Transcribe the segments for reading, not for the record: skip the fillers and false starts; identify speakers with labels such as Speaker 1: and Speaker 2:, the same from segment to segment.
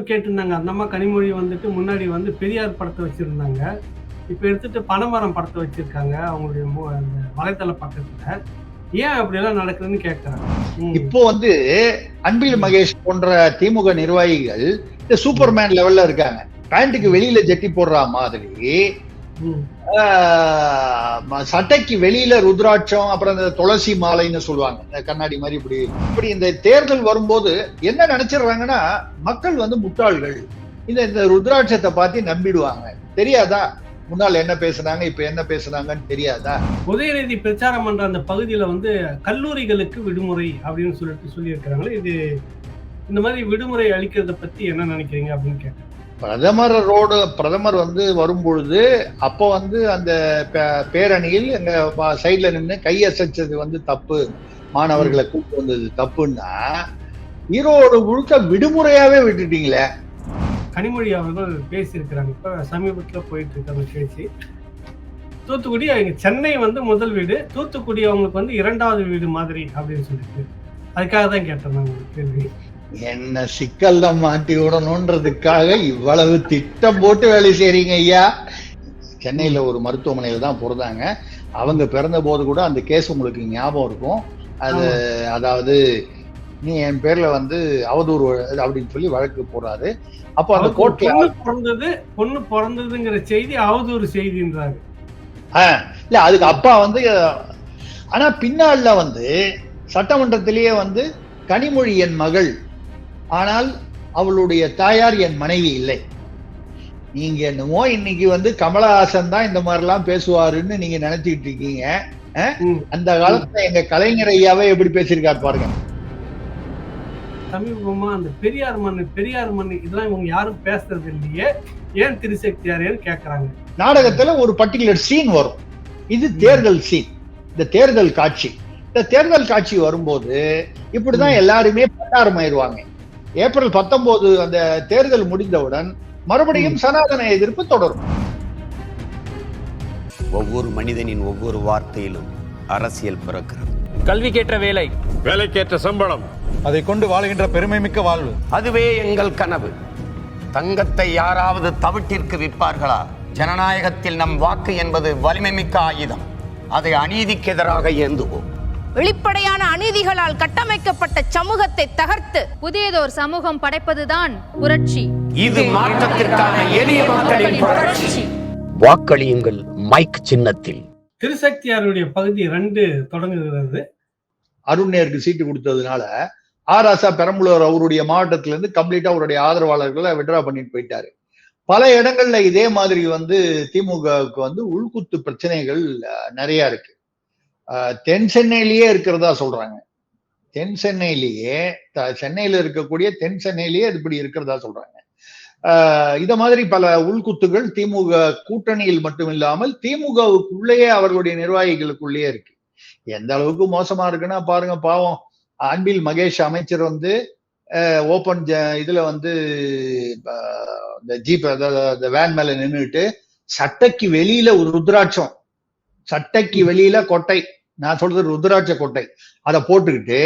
Speaker 1: கேட்டிருந்தாங்க. அந்த அம்மா கனிமொழி வந்துட்டு முன்னாடி வந்து பெரியார் படத்த வச்சிருந்தாங்க. இப்ப எடுத்துட்டு பனைமரம் படத்த வச்சிருக்காங்க. அவங்களுடைய அந்த வலைத்தள பக்கத்துல. ஏன் அப்படியெல்லாம் நடக்குதுன்னு கேட்கறாங்க.
Speaker 2: இப்போ வந்து அன்பில் மகேஷ் போன்ற திமுக நிர்வாகிகள் இந்த சூப்பர்மேன் லெவல்ல இருக்காங்க. பேண்ட்டுக்கு வெளியில ஜட்டி போடுற மாதிரி சட்டைக்கு வெளியில ருத்ராட்சம், அப்புறம் இந்த துளசி மாலைன்னு சொல்லுவாங்க, இந்த கண்ணாடி மாதிரி. இப்படி இந்த தேர்தல் வரும்போது என்ன நினைச்சிடுறாங்கன்னா, மக்கள் வந்து முட்டாள்கள், இந்த ருத்ராட்சத்தை பார்த்து நம்பிடுவாங்க. தெரியாதா முன்னால் என்ன பேசுனாங்க, இப்ப என்ன பேசுனாங்கன்னு தெரியாதா?
Speaker 1: உதயநிதி பிரச்சாரம் பண்ற அந்த பகுதியில வந்து கல்லூரிகளுக்கு விடுமுறை அப்படின்னு சொல்லி இருக்கிறாங்களே, இது இந்த மாதிரி விடுமுறை அளிக்கிறத பத்தி என்ன நினைக்கிறீங்க அப்படின்னு கேட்டேன்.
Speaker 2: பிரதமர் வந்து வரும்பொழுது அப்போ வந்து அந்த பேரணியில் எங்க சைட்ல நின்று கையசைச்சது வந்து தப்பு, மாணவர்களை கூப்பிட்டு வந்தது தப்புன்னா ஈரோடு முழுக்க விடுமுறையாவே விட்டுட்டீங்களே.
Speaker 1: கனிமொழி அவர்கள் பேசியிருக்கிறாங்க. இப்ப சமீபத்துல போயிட்டு இருக்க அந்த பேச்சு, தூத்துக்குடி சென்னை வந்து முதல் வீடு, தூத்துக்குடி அவங்களுக்கு வந்து இரண்டாவது வீடு மாதிரி அப்படின்னு சொல்லிட்டு, அதுக்காக தான் கேட்டேன் நான் உங்களுக்கு கேள்வி.
Speaker 2: என்ன சிக்கல்ல மாட்டி விடணும்ன்றதுக்காக இவ்வளவு திட்டம் போட்டு வேலை செய்றீங்க ஐயா. சென்னையில ஒரு மருத்துவமனையில தான் பிறந்தாங்க. அவங்க பிறந்த போது கூட அந்த கேஸ் உங்களுக்கு ஞாபகம் இருக்கும். அது அதாவது நீ என் பேர்ல வந்து அவதூறு அப்படின்னு சொல்லி வழக்கு போடுறாரு. அப்போ அந்த கோர்ட்ல
Speaker 1: பொண்ணு பிறந்ததுங்கிற செய்தி அவதூறு செய்தின்றாரு.
Speaker 2: இல்ல, அதுக்கு அப்பா வந்து, ஆனா பின்னால வந்து சட்டமன்றத்திலேயே வந்து கனிமொழி என் மகள், ஆனால் அவளுடைய தாயார் என் மனைவி இல்லை. நீங்க என்னமோ இன்னைக்கு வந்து கமலஹாசன் தான் இந்த மாதிரி எல்லாம் பேசுவாருன்னு நீங்க நினைச்சுக்கிட்டு இருக்கீங்க. அந்த காலத்துல எங்க கலைஞர் ஐயாவே எப்படி பேசியிருக்காரு பாருங்க.
Speaker 1: சமீபமா அந்த பெரியார் மண்ணு இதெல்லாம் இவங்க யாரும் பேசுறது இல்லையே, ஏன் திருசக்தியாரேன்னு கேட்கறாங்க.
Speaker 2: நாடகத்துல ஒரு பர்டிகுலர் சீன் வரும். இது தேர்தல் சீன், இந்த தேர்தல் காட்சி. இந்த தேர்தல் காட்சி வரும்போது இப்படிதான் எல்லாருமே பட்டாரமாயிருவாங்க. ஏப்ரல் 19 அந்த தேர்தல் முடிந்தவுடன் மறுபடியும் சனாதன எதிர்ப்பு தொடரும்.
Speaker 3: ஒவ்வொரு மனிதனின் ஒவ்வொரு வார்த்தையிலும் அரசியல் பிறக்கிறது.
Speaker 4: கல்விக்கேற்ற வேலை,
Speaker 5: வேலைக்கேற்ற சம்பளம்,
Speaker 6: அதை கொண்டு வாழ்கின்ற பெருமை மிக்க வாழ்வு,
Speaker 3: அதுவே எங்கள் கனவு. தங்கத்தை யாராவது தவிட்டிற்கு விற்பார்களா? ஜனநாயகத்தில் நம் வாக்கு என்பது வலிமை மிக்க ஆயுதம். அதை அநீதிக்கு எதிராக ஏந்துவோம்.
Speaker 7: வெளிப்படையான அநீதிகளால் கட்டமைக்கப்பட்ட சமூகத்தை தகர்த்து புதியதோர் சமூகம் படைப்பதுதான் புரட்சி.
Speaker 3: இது மாற்றத்திற்கான எளிய மக்களின் புரட்சி. வாக்களியுங்கள் மைக் சின்னத்தில்.
Speaker 1: திருசக்தியாருடைய பகுதி 2 தொடங்குகிறது.
Speaker 2: அருண்நேருக்கு சீட்டு கொடுத்ததுனால ஆராசா பெரம்பலூர் அவருடைய மாவட்டத்தில இருந்து கம்ப்ளீட்டா அவருடைய ஆதரவாளர்களை விட்ரா பண்ணிட்டு போயிட்டாரு. பல இடங்கள்ல இதே மாதிரி வந்து திமுகவுக்கு வந்து உள்குத்து பிரச்சனைகள் நிறைய இருக்கு. தென் சென்னையிலேயே இருக்கிறதா சொல்றாங்க. தென் சென்னையிலேயே, சென்னையில இருக்கக்கூடிய தென் சென்னையிலேயே இப்படி இருக்கிறதா சொல்றாங்க. இத மாதிரி பல உள்குத்துகள் திமுக கூட்டணியில் மட்டும் இல்லாமல் திமுகவுக்குள்ளேயே அவர்களுடைய நிர்வாகிகளுக்குள்ளேயே இருக்கு. எந்த அளவுக்கு மோசமா இருக்குன்னா பாருங்க. பாவம் அன்பில் மகேஷ் அமைச்சர் வந்து ஓபன் இதுல வந்து இந்த ஜீப் வேன் மேல நின்றுட்டு சட்டைக்கு வெளியில ஒரு ருத்ராட்சம், சட்டைக்கு வெளியில கொட்டை, நான் சொல்றது ருத்ராட்ச கொட்டை, அதை போட்டுக்கிட்டு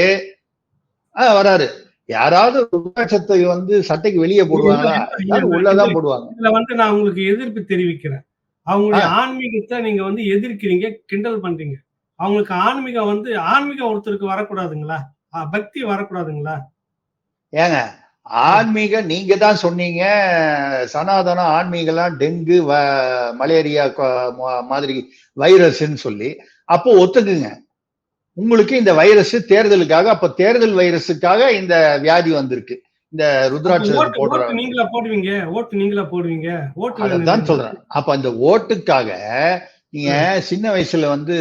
Speaker 2: வராரு. யாராவது ருத்ராட்சத்தை வந்து சட்டைக்கு வெளியே போடுவாங்களா? உள்ளதான் போடுவாங்க.
Speaker 1: இதுல வந்து நான் உங்களுக்கு எதிர்ப்பு தெரிவிக்கிறேன். அவங்களுடைய ஆன்மீகத்தை நீங்க வந்து எதிர்க்கிறீங்க, கிண்டல் பண்றீங்க. அவங்களுக்கு ஆன்மீகம் ஒருத்தருக்கு வரக்கூடாதுங்களா? பக்தி வரக்கூடாதுங்களா?
Speaker 2: ஏங்க ஆன்மீக நீங்க தான் சொன்னீங்க, சனாதன ஆன்மீகம்லாம் டெங்கு மலேரியா மாதிரி வைரஸ்ன்னு சொல்லி. அப்போ ஒத்துக்குங்க, உங்களுக்கு இந்த வைரஸ் தேர்தலுக்காக, அப்ப தேர்தல் வைரஸுக்காக இந்த வியாதி வந்திருக்கு. இந்த ருத்ராட்சம் போடுறாங்க.
Speaker 1: நீங்களா போடுவீங்க.
Speaker 2: அதான் சொல்றேன். அப்ப அந்த ஓட்டுக்காக நீங்க சின்ன வயசுல வந்து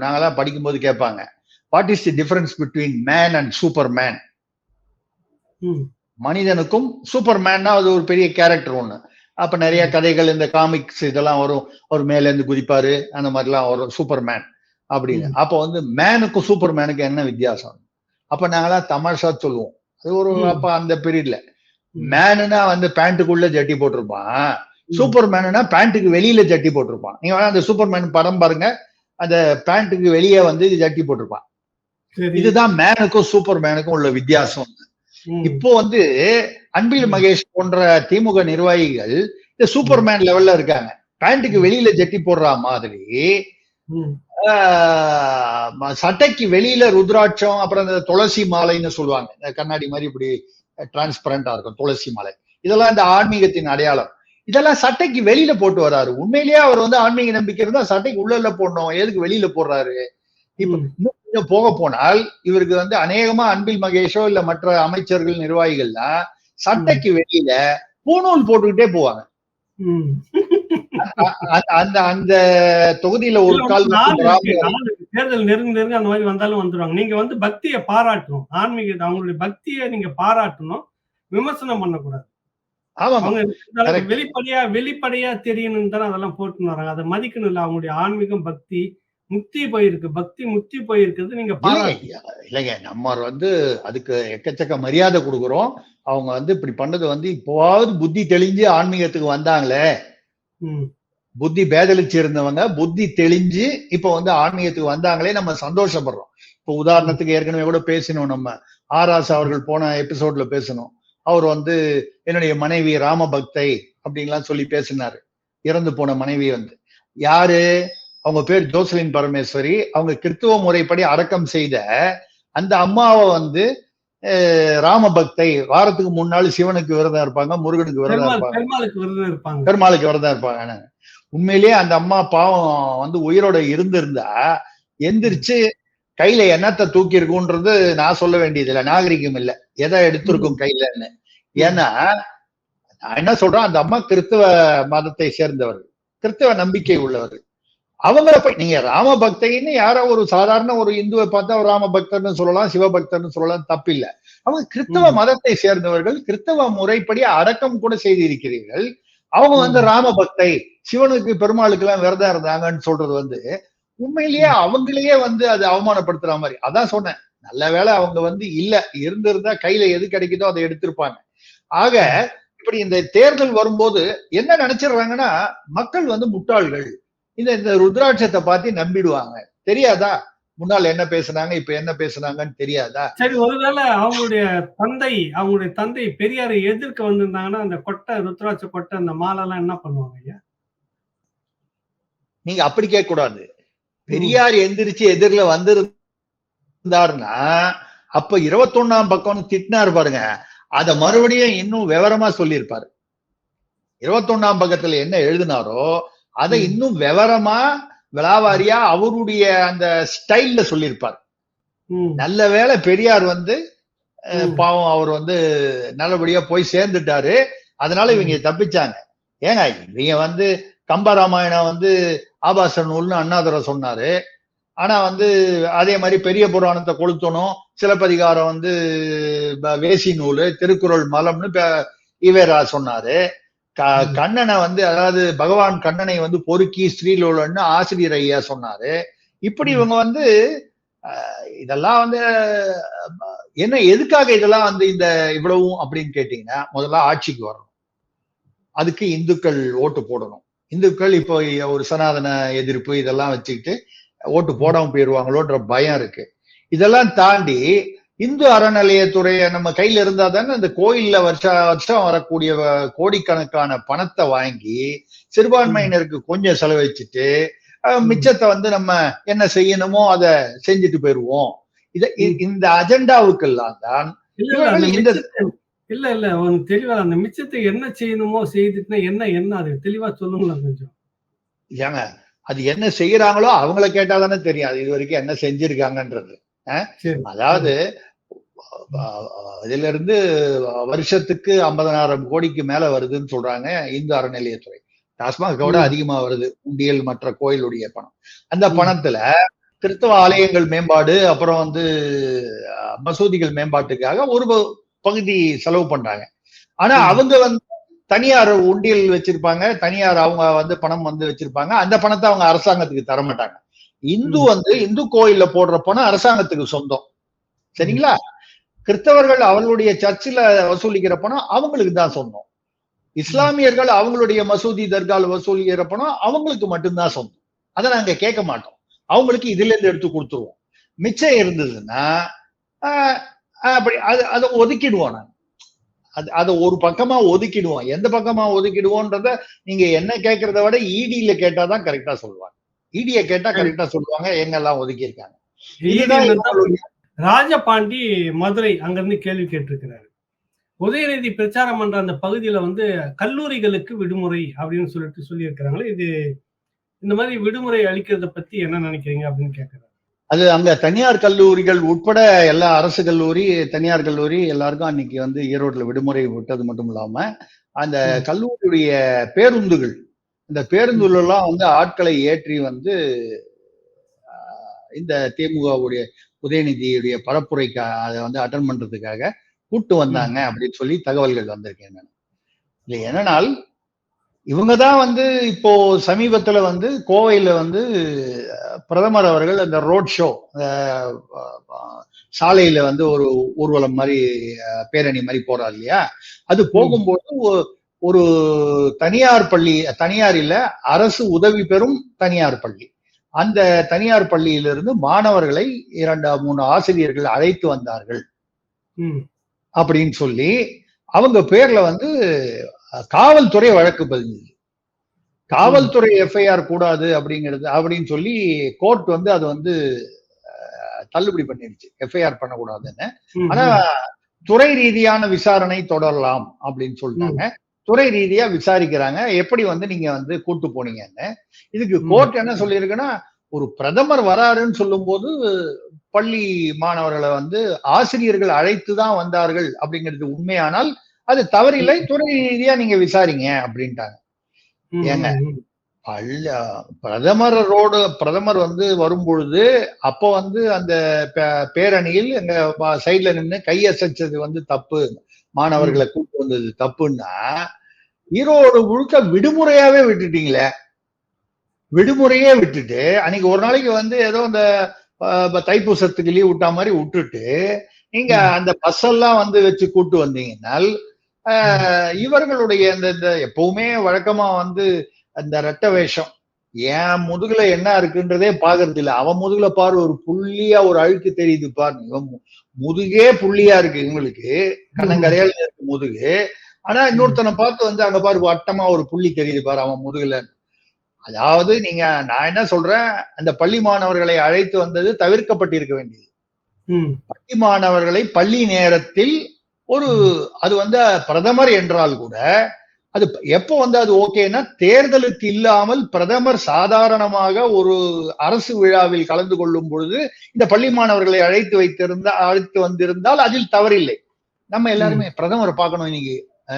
Speaker 2: நாங்கெல்லாம் படிக்கும்போது கேட்பாங்க, what is the difference between man and super man? மனிதனுக்கும் சூப்பர் மேன்னா அது ஒரு பெரிய கேரக்டர் ஒண்ணு. அப்ப நிறைய கதைகள், இந்த காமிக்ஸ் இதெல்லாம் வரும். அவர் மேல இருந்து குதிப்பாரு, அந்த மாதிரிலாம் வரும் சூப்பர் மேன் அப்படின்னு. அப்ப வந்து மேனுக்கும் சூப்பர் மேனுக்கு என்ன வித்தியாசம்? அப்ப நாங்கெல்லாம் தமாஷா சொல்லுவோம். அது ஒரு அப்ப அந்த பீரியட்ல மேனுனா வந்து பேண்ட்டுக்குள்ள ஜட்டி போட்டிருப்பான், சூப்பர் மேனுனா பேண்ட்டுக்கு வெளியில ஜட்டி போட்டிருப்பான். நீங்க வேணா அந்த சூப்பர் மேன் படம் பாருங்க, அந்த பேண்ட்டுக்கு வெளியே வந்து ஜட்டி போட்டிருப்பான். இதுதான் மேனுக்கும் சூப்பர் மேனுக்கும் உள்ள வித்தியாசம். இப்போ வந்து அன்பில் மகேஷ் போன்ற திமுக நிர்வாகிகள் இந்த சூப்பர்மேன் லெவல்ல இருக்காங்க. பேண்ட்டுக்கு வெளியில ஜட்டி போடுற மாதிரி சட்டைக்கு வெளியில ருத்ராட்சம், அப்புறம் இந்த துளசி மாலைன்னு சொல்லுவாங்க, இந்த கண்ணாடி மாதிரி இப்படி டிரான்ஸ்பரண்டா இருக்கும் துளசி மாலை. இதெல்லாம் இந்த ஆன்மீகத்தின் அடையாளம். இதெல்லாம் சட்டைக்கு வெளியில போட்டு வர்றாரு. உண்மையிலேயே அவர் வந்து ஆன்மீக நம்பிக்கை இருந்தா சட்டைக்கு உள்ள போடணும், எதுக்கு வெளியில போடுறாரு? இப்ப இன்னும் கொஞ்சம் போக போனால் இவருக்கு வந்து அநேகமா அன்பில் மகேஷோ இல்ல மற்ற அமைச்சர்கள் நிர்வாகிகள்லாம் சட்டைக்கு வெளியில பூணூல் போட்டுக்கிட்டே போவாங்க. அந்த அந்த தொகுதியில ஒரு கால்
Speaker 1: தேர்தல் நெருங்க அந்த மாதிரி வந்தாலும் வந்துருவாங்க. நீங்க வந்து பக்தியை பாராட்டணும், ஆன்மீக அவங்களுடைய பக்தியை நீங்க பாராட்டணும், விமர்சனம் பண்ணக்கூடாது. வெளிப்படையா தெரியணும் தானே அதெல்லாம் போட்டு வராங்க. அதை மதிக்கணும் இல்ல, அவங்களுடைய ஆன்மீகம் பக்தி முக்தி போயிருக்கு, பக்தி முக்தி போயிருக்கிறது நீங்க
Speaker 2: இல்லைங்க. நம்ம வந்து அதுக்கு எக்கச்சக்க மரியாதை கொடுக்குறோம். அவங்க வந்து இப்படி பண்ணது வந்து இப்போவாவது புத்தி தெளிஞ்சு ஆன்மீகத்துக்கு வந்தாங்களே, புத்தி பேதலிச்சு இருந்தவங்க புத்தி தெளிஞ்சு இப்ப வந்து ஆன்மீகத்துக்கு வந்தாங்களே, நம்ம சந்தோஷப்படுறோம். இப்போ உதாரணத்துக்கு ஏற்கனவே கூட பேசணும், நம்ம ஆராசா அவர்கள் போன எபிசோட்ல பேசணும். அவர் வந்து என்னுடைய மனைவி ராம பக்தை அப்படின்லாம் சொல்லி பேசினாரு. இறந்து போன மனைவி வந்து யாரு? அவங்க பேர் ஜோசலின் பரமேஸ்வரி. அவங்க கிறிஸ்துவ முறைப்படி அடக்கம் செய்த அந்த அம்மாவை வந்து ராம பக்தை, வாரத்துக்கு 3 நாள் சிவனுக்கு விரதம் இருப்பாங்க, முருகனுக்கு விரதம் இருப்பாங்க, பெருமாளுக்கு விரதம் இருப்பாங்க. உண்மையிலேயே அந்த அம்மா பாவம் வந்து உயிரோட இருந்திருந்தா எந்திரிச்சு கையில எண்ணத்தை தூக்கி இருக்கும்ன்றது நான் சொல்ல வேண்டியது இல்லை, நாகரிகம் இல்லை, எதை எடுத்திருக்கும் கையிலன்னு. ஏன்னா நான் என்ன சொல்றேன், அந்த அம்மா கிறிஸ்தவ மதத்தை சேர்ந்தவர்கள், கிறிஸ்தவ நம்பிக்கை உள்ளவர்கள். அவங்கள போய் நீங்க ராம பக்தைன்னு யாரோ ஒரு சாதாரண ஒரு இந்துவை பார்த்தா ஒரு ராம பக்தர்னு சொல்லலாம், சிவபக்தர்னு சொல்லலாம், தப்பில்லை. அவங்க கிறிஸ்தவ மதத்தை சேர்ந்தவர்கள், கிறிஸ்தவ முறைப்படி அடக்கம் கூட செய்திருக்கிறீர்கள். அவங்க வந்து ராம பக்தை, சிவனுக்கு பெருமாளுக்கு எல்லாம் விரதம் இருந்தாங்கன்னு சொல்றது வந்து உண்மையிலேயே அவங்களையே வந்து அது அவமானப்படுத்துற மாதிரி. அதான் சொன்னேன், நல்ல வேளை அவங்க வந்து இல்ல, இருந்திருந்தா கையில எது கிடைக்குதோ அதை எடுத்திருப்பாங்க. ஆக இப்படி இந்த தேர்தல் வரும்போது என்ன நினைச்சிடுறாங்கன்னா, மக்கள் வந்து முட்டாள்கள், இந்த ருத்ராட்சத்தை பார்த்து நம்பிடுவாங்க. தெரியாதா முன்னால் என்ன பேசுனாங்க, இப்ப என்ன பேசுனாங்கன்னு தெரியாதா?
Speaker 1: சரி, ஒருவேளை அவங்களுடைய தந்தை பெரியாரை எதிர்க்க வந்திருந்தாங்கன்னா அந்த கொட்டை, ருத்ராட்ச கொட்டை, அந்த மாலை எல்லாம் என்ன பண்ணுவாங்க ஐயா?
Speaker 2: நீங்க அப்படி கேட்க கூடாது. பெரியார் எந்திரிச்சு எதிரில வந்திருந்தாருன்னா அப்ப 21ஆம் பக்கம் திட்டினாரு பாருங்க, அத மறுபடியும் இன்னும் விவரமா சொல்லியிருப்பாரு. 21ஆம் பக்கத்துல என்ன எழுதினாரோ அதை இன்னும் விவரமா விளாவாரியா அவருடைய அந்த ஸ்டைல்ல சொல்லியிருப்பார். நல்ல வேளை பெரியார் வந்து பாவம் அவர் வந்து நல்லபடியா போய் சேர்ந்துட்டாரு, அதனால இவங்க தப்பிச்சாங்க. ஏங்க இவங்க வந்து கம்பராமாயணம் வந்து ஆபாச நூல்னு அண்ணாதுரை சொன்னாரு. ஆனா வந்து அதே மாதிரி பெரிய புராணத்தை கொளுத்தணும், சிலப்பதிகாரம் வந்து வேசி நூல், திருக்குறள் மலம்னு ஈவேரா சொன்னாரு. கண்ணனை வந்து, அதாவது பகவான் கண்ணனை வந்து பொறுக்கி ஸ்ரீலோலன்னு ஆசிரியர் ஐயா சொன்னாரு. இப்படி இவங்க வந்து இதெல்லாம் வந்து என்ன, எதுக்காக இதெல்லாம் வந்து இந்த இவ்வளவும் அப்படின்னு கேட்டீங்கன்னா, முதல்ல ஆட்சிக்கு வரணும், அதுக்கு இந்துக்கள் ஓட்டு போடணும். இந்துக்கள் இப்போ ஒரு சனாதன எதிர்ப்பு இதெல்லாம் வச்சுக்கிட்டு ஓட்டு போடாம போயிடுவாங்களோன்ற பயம் இருக்கு. இதெல்லாம் தாண்டி இந்து அறநிலையத்துறைய நம்ம கையில இருந்தா தானே இந்த கோயில்ல வருஷம் வரக்கூடிய கோடிக்கணக்கான பணத்தை வாங்கி சிறுபான்மையினருக்கு கொஞ்சம் செலவழிச்சுட்டு மிச்சத்தை வந்து நம்ம என்ன செய்யணுமோ அதை செஞ்சுட்டு போயிருவோம். இந்த அஜெண்டாவுக்கெல்லாம் தான்
Speaker 1: இல்ல ஒன்னு தெளிவா அந்த மிச்சத்தை என்ன செய்யணுமோ செய்துட்டுனா என்ன அது தெளிவா சொல்லுங்களா கொஞ்சம்?
Speaker 2: ஏங்க அது என்ன செய்யறாங்களோ அவங்கள கேட்டாதானே தெரியும் அது இது வரைக்கும் என்ன செஞ்சிருக்காங்கன்றது. அதாவது இதுல இருந்து வருஷத்துக்கு 50,000 கோடிக்கு மேல வருதுன்னு சொல்றாங்க இந்து அறநிலையத்துறை. டாஸ்மாகோட அதிகமா வருது உண்டியல் மற்ற கோயிலுடைய பணம். அந்த பணத்துல கிறிஸ்தவ ஆலயங்கள் மேம்பாடு, அப்புறம் வந்து மசூதிகள் மேம்பாட்டுக்காக ஒரு பகுதி செலவு பண்றாங்க. ஆனா அவங்க வந்து தனியார் உண்டியல் வச்சிருப்பாங்க, தனியார் அவங்க வந்து பணம் வந்து வச்சிருப்பாங்க. அந்த பணத்தை அவங்க அரசாங்கத்துக்கு தர மாட்டாங்க. இந்து வந்து இந்து கோயில்ல போடுற பணம் அரசாங்கத்துக்கு சொந்தம், சரிங்களா? கிறிஸ்தவர்கள் அவர்களுடைய சர்ச்சில் வசூலிக்கிற பணம் அவங்களுக்கு தான் சொந்தம். இஸ்லாமியர்கள் அவங்களுடைய மசூதி தர்கால வசூலிக்கிற பணம் அவங்களுக்கு மட்டும்தான் சொந்தம். அதை நாங்க கேட்க மாட்டோம், அவங்களுக்கு இதுல இருந்து எடுத்து கொடுத்துருவோம். மிச்சம் இருந்ததுன்னா அப்படி அதை ஒதுக்கிடுவோம். நான் அதை ஒரு பக்கமா ஒதுக்கிடுவோம். எந்த பக்கமா ஒதுக்கிடுவோன்றத நீங்க என்ன கேட்கறத விட இடியில கேட்டாதான் கரெக்டா சொல்லுவாங்க. இடிய கேட்டா கரெக்டா சொல்லுவாங்க எங்கெல்லாம் ஒதுக்கி இருக்காங்க.
Speaker 1: ராஜபாண்டி மதுரை அங்கிருந்து கேள்வி கேட்டிருக்கிறாரு. உதயநிதி பிரச்சாரம் பண்ற அந்த பகுதியில வந்து கல்லூரிகளுக்கு விடுமுறை அப்படின்னு சொல்லியிருக்கிறாங்களே, இது இந்த மாதிரி விடுமுறை அளிக்கிறத பத்தி என்ன நினைக்கிறீங்க அப்படின்னு கேட்கிறாரு.
Speaker 2: அது அங்க தனியார் கல்லூரிகள் உட்பட எல்லா அரசு கல்லூரி, தனியார் கல்லூரி எல்லாருக்கும் அன்னைக்கு வந்து ஈரோட்ல விடுமுறை விட்டது மட்டும் இல்லாம அந்த கல்லூரியுடைய பேருந்துகள், இந்த பேருந்துகள் எல்லாம் வந்து ஆட்களை ஏற்றி வந்து இந்த திமுகவுடைய உதயநிதியுடைய பரப்புரைக்கு அதை வந்து அட்டன் பண்றதுக்காக கூட்டு வந்தாங்க அப்படின்னு சொல்லி தகவல்கள் வந்திருக்கேன். நான் இல்லை என்னன்னால் இவங்கதான் வந்து இப்போ சமீபத்துல வந்து கோவையில வந்து பிரதமர் அவர்கள் அந்த ரோட் ஷோ சாலையில வந்து ஒரு ஊர்வலம் மாதிரி பேரணி மாதிரி போறாரு இல்லையா, அது போகும்போது ஒரு தனியார் பள்ளி, தனியார் இல்ல அரசு உதவி பெறும் தனியார் பள்ளி, அந்த தனியார் பள்ளியிலிருந்து மாணவர்களை 2-3 ஆசிரியர்கள் அழைத்து வந்தார்கள் அப்படின்னு சொல்லி அவங்க பேர்ல வந்து காவல்துறை வழக்கு பதிஞ்சது. காவல்துறை எஃப்ஐஆர் கூடாது அப்படின்னு சொல்லி கோர்ட் வந்து அது வந்து தள்ளுபடி பண்ணிருச்சு, எஃப்ஐஆர் பண்ணக்கூடாதுன்னு. ஆனா துறை ரீதியான விசாரணை தொடரலாம் அப்படின்னு சொல்லிட்டாங்க. துறை ரீதியா விசாரிக்கிறாங்க எப்படி வந்து நீங்க வந்து கூட்டு போனீங்கன்னு. இதுக்கு கோர்ட் என்ன சொல்லியிருக்குன்னா, ஒரு பிரதமர் வராருன்னு சொல்லும் போது பள்ளி மாணவர்களை வந்து ஆசிரியர்கள் அழைத்துதான் வந்தார்கள் அப்படிங்கிறது உண்மையானால் அது தவறில்லை, துறை ரீதியா நீங்க விசாரிங்க அப்படின்ட்டாங்க. ஏங்க பிரதமர் வந்து வரும்பொழுது அப்போ வந்து அந்த பேரணியில் எங்க சைட்ல நின்று கையசைச்சது வந்து தப்பு, மாணவர்களை கூட்டு வந்தது தப்புன்னா ஈரோடு முழுக்க விடுமுறையாவே விட்டுட்டீங்களே. விடுமுறையே விட்டுட்டு அன்னைக்கு ஒரு நாளைக்கு வந்து ஏதோ இந்த தைப்பூசத்துக்கு லீவ் விட்டா மாதிரி விட்டுட்டு நீங்க அந்த பஸ் எல்லாம் வந்து வச்சு கூட்டு வந்தீங்கன்னால் இவர்களுடைய இந்த எப்பவுமே வழக்கமா வந்து அந்த ரெட்ட வேஷம், ஏன் முதுகுல என்ன இருக்குன்றதே பாக்குறது இல்ல. அவன் முதுகுல பாரு ஒரு புள்ளியா ஒரு அழுக்கு தெரியுது பாரு, இவன் முதுகே புள்ளியா இருக்கு, இவங்களுக்கு கண்ணங்கரையால இருக்கு முதுகு. ஆனா இன்னொருத்தனை பார்த்து வந்து அங்க பாரு வட்டமா ஒரு புள்ளி தெரியுது பாரு அவன் முதுகுல. அதாவது நீங்க, நான் என்ன சொல்றேன், அந்த பள்ளி மாணவர்களை அழைத்து வந்தது தவிர்க்கப்பட்டிருக்க வேண்டியது. பள்ளி மாணவர்களை பள்ளி நேரத்தில் அது வந்து பிரதமர் என்றால் கூட அது எப்போ வந்து அது ஓகேன்னா, தேர்தலுக்கு இல்லாமல் பிரதமர் சாதாரணமாக ஒரு அரசு விழாவில் கலந்து கொள்ளும் பொழுது இந்த பள்ளி மாணவர்களை அழைத்து வந்திருந்தால் அதில் தவறில்லை. நம்ம எல்லாருமே பிரதமரை பார்க்கணும், இன்னைக்கு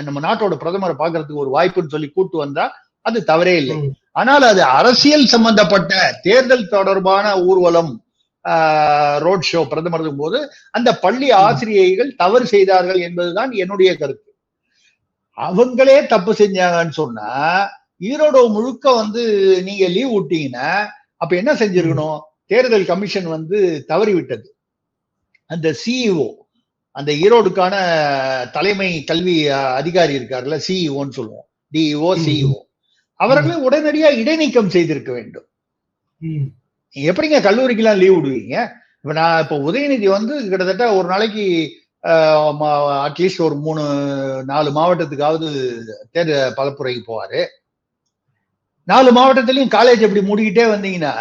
Speaker 2: நம்ம நாட்டோட பிரதமரை பார்க்கறதுக்கு ஒரு வாய்ப்புன்னு சொல்லி கூட்டு வந்தா அது தவறே இல்லை. ஆனால் அது அரசியல் சம்பந்தப்பட்ட தேர்தல் தொடர்பான ஊர்வலம், ரோட் ஷோ பிரதமர் போது அந்த பள்ளி ஆசிரியைகள் தவறு செய்தார்கள் என்பதுதான் என்னுடைய கருத்து. அவங்களே தப்பு செஞ்சாங்கன்னு சொன்னா ஈரோடு முழுக்க வந்து நீங்க லீவ் விட்டீங்கன்னா அப்ப என்ன செஞ்சிருக்கணும்? தேர்தல் கமிஷன் வந்து தவறி விட்டது. அந்த சிஇஓ, அந்த ஈரோடுக்கான தலைமை கல்வி அதிகாரி இருக்காருல்ல, சிஇஓன்னு சொல்லுவோம், டிஇஓ சிஇஓ, அவர்களை உடனடியா இடைநீக்கம் செய்திருக்க வேண்டும். எப்படிங்க கல்லூரிக்கெல்லாம் லீவ் விடுவீங்க? இப்ப உதயநிதி வந்து கிட்டத்தட்ட ஒரு நாளைக்கு அட்லீஸ்ட் ஒரு 3-4 மாவட்டத்துக்காவது பலப்புரைக்கு போவாரு. 4 மாவட்டத்திலையும் காலேஜ் எப்படி மூடிக்கிட்டே வந்தீங்கன்னா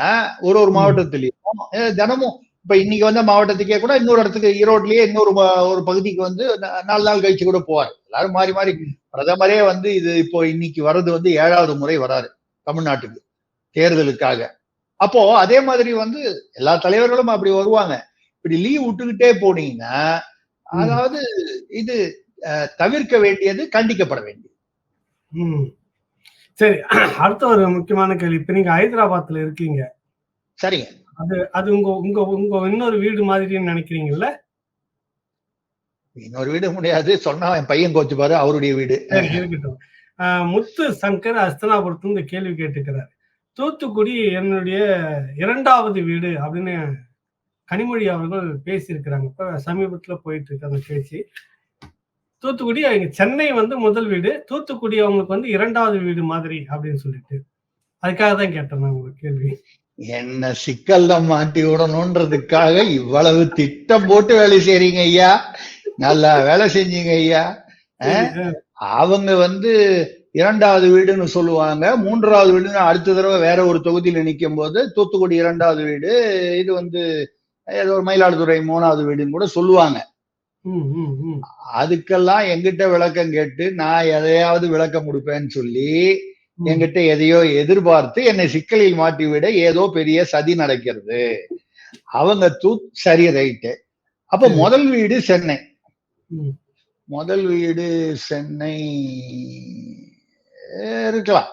Speaker 2: ஒரு மாவட்டத்திலையும் தினமும் இப்ப இன்னைக்கு வந்த மாவட்டத்துக்கே கூட இன்னொரு இடத்துக்கு ஈரோட்லயே இன்னொரு பகுதிக்கு வந்து 4 நாள் கழிச்சு கூட போவாரு. எல்லாரும் மாறி மாறி. பிரதமரே வந்து இது இப்போ இன்னைக்கு வர்றது வந்து 7வது முறை வராரு தமிழ்நாட்டுக்கு தேர்தலுக்காக. அப்போ அதே மாதிரி வந்து எல்லா தலைவர்களும் அப்படி வருவாங்க. இப்படி லீவ் விட்டுக்கிட்டே போனீங்கன்னா அதாவது இது தவிர்க்க வேண்டியது, கண்டிக்கப்பட வேண்டியது.
Speaker 1: சரி, அடுத்த ஒரு முக்கியமான கேள்வி. இப்ப நீங்க ஹைதராபாத்ல இருக்கீங்க,
Speaker 2: சரிங்க.
Speaker 1: அது உங்க இன்னொரு வீடு மாதிரின்னு நினைக்கிறீங்கல்ல?
Speaker 2: இன்னொரு வீடு முடியாது சொன்னா என் பையன் கோச்சு பாரு, அவருடைய வீடு
Speaker 1: இருக்கட்டும். முத்து சங்கர் அஸ்தனாபுரத்து இந்த கேள்வி கேட்டுக்கிறார். தூத்துக்குடி என்னுடைய 2வது வீடு அப்படின்னு கனிமொழி அவர்கள் பேசியிருக்கிறாங்க. இப்ப சமீபத்துல போயிட்டு இருக்கு அந்த பேச்சு. தூத்துக்குடி சென்னை வந்து முதல் வீடு, தூத்துக்குடி அவங்களுக்கு வந்து 2வது வீடு மாதிரி அப்படின்னு சொல்லிட்டு, அதுக்காக தான் கேட்டேன் நான் உங்களுக்கு கேள்வி.
Speaker 2: என்ன சிக்கல்ல மாட்டி விடணும்ன்றதுக்காக இவ்வளவு திட்டம் போட்டு வேலை செய்றீங்க ஐயா. நல்லா வேலை செஞ்சீங்க ஐயா.
Speaker 1: சரி.
Speaker 2: அவங்க வந்து இரண்டாவது வீடுன்னு சொல்லுவாங்க. மூன்றாவது வீடுன்னு அடுத்த தடவை வேற ஒரு தொகுதியில நிக்கும் போது தூத்துக்குடி இரண்டாவது வீடு, இது வந்து ஏதோ ஒரு மயிலாடுதுறை மூணாவது வீடுன்னு கூட சொல்லுவாங்க.
Speaker 1: ம், ம், ம்.
Speaker 2: அதுக்கெல்லாம் எங்கிட்ட விளக்கம் கேட்டு நான் எதையாவது விளக்கம் கொடுப்பேன்னு சொல்லி
Speaker 1: ம்.
Speaker 2: என்கிட்ட எதையோ எதிர்பார்த்து என்னை சிக்கலில் மாட்டி விட ஏதோ பெரிய சதி நடக்கிறது. அவங்க சரி ரைட்டு. அப்ப
Speaker 1: சரி.
Speaker 2: முதல் வீடு சென்னை.
Speaker 1: ம்.
Speaker 2: முதல் வீடு சென்னை இருக்கலாம்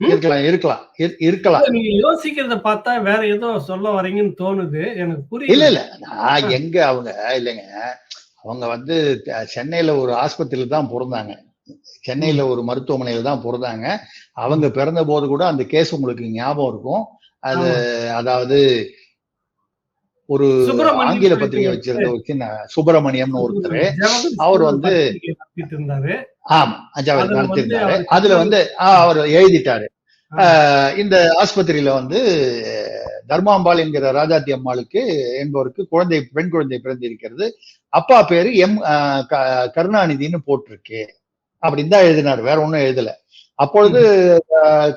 Speaker 1: ம்?
Speaker 2: இருக்கலாம் இருக்கலாம் இருக்கலாம்.
Speaker 1: இல்ல, நீங்க யோசிக்கிறத பார்த்தா வேற ஏதோ சொல்ல வரீங்கன்னு தோணுது. எனக்கு
Speaker 2: இல்ல
Speaker 1: புரியல.
Speaker 2: இல்ல நான் எங்க அவங்க இல்லைங்க, அவங்க வந்து சென்னையில ஒரு ஆஸ்பத்திரியில தான் பிறந்தாங்க. சென்னையில ஒரு மருத்துவமனையில தான் பிறந்தாங்க. அவங்க பிறந்த போது கூட அந்த கேஸ் உங்களுக்கு ஞாபகம் இருக்கும். அது
Speaker 1: ஆமா.
Speaker 2: அதாவது ஒரு
Speaker 1: சுப்பிரமணியம்
Speaker 2: ஆங்கில
Speaker 1: சொல்லிட்டு
Speaker 2: பத்திரிகை வச்சிருந்த ஒரு சின்ன சுப்பிரமணியம்னு ஒருத்தர்.
Speaker 1: ஜவஹர்
Speaker 2: அவர்
Speaker 1: ஒரு
Speaker 2: வந்து
Speaker 1: பத்திரிகை நடத்திட்டு இருந்தாரு.
Speaker 2: ஆமா
Speaker 1: அதுல வந்து
Speaker 2: நடத்திருந்தாரு.
Speaker 1: அவர்
Speaker 2: அதுல வந்து அவர் எழுதிட்டாரு.
Speaker 1: ஆ.
Speaker 2: இந்த ஆஸ்பத்திரியில வந்து தர்மாம்பாள் என்கிற ராஜாத்தி அம்மாளுக்கு என்பவருக்கு பெண் குழந்தை பிறந்திருக்கிறது. அப்பா பேரு கருணாநிதினு போட்டிருக்கு அப்படின்னு தான் எழுதினார், வேற ஒண்ணும் எழுதல. அப்பொழுது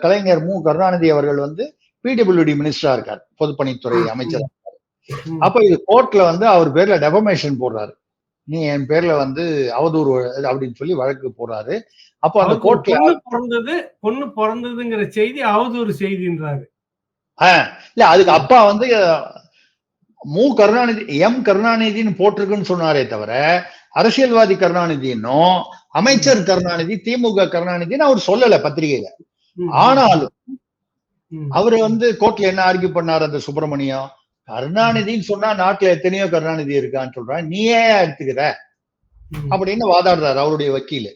Speaker 2: கலைஞர் மு கருணாநிதி அவர்கள் வந்து பிடபிள்யூடி மினிஸ்டரா இருக்கார், பொதுப்பணித்துறை அமைச்சர். அப்ப இது கோர்ட்ல வந்து அவர் பேர்ல டெபமேஷன் போடுறாரு. நீ என் பேர்ல வந்து அவதூறு அப்படின்னு சொல்லி வழக்கு போடுறாரு. அப்போ அந்த கோர்ட்ல
Speaker 1: பொண்ணு பிறந்ததுங்கிற செய்தி அவதூறு செய்தின்றாரு.
Speaker 2: இல்ல அதுக்கு அப்பா வந்து மு கருணாநிதி கருணாநிதினு போட்டிருக்குன்னு சொன்னாரே தவிர அரசியல்வாதி கருணாநிதினும் அமைச்சர் கருணாநிதி திமுக கருணாநிதினு அவர் சொல்லல பத்திரிகையில. ஆனாலும் அவரு வந்து கோர்ட்ல என்ன ஆர்கியூ பண்ணாரு அந்த சுப்பிரமணியம், கருணாநிதின்னு சொன்னா நாட்டுல எத்தனையோ கருணாநிதி இருக்கான்னு சொல்றான், நீ ஏன் எடுத்துக்கிற அப்படின்னு வாதாடுறாரு அவருடைய வக்கீல்.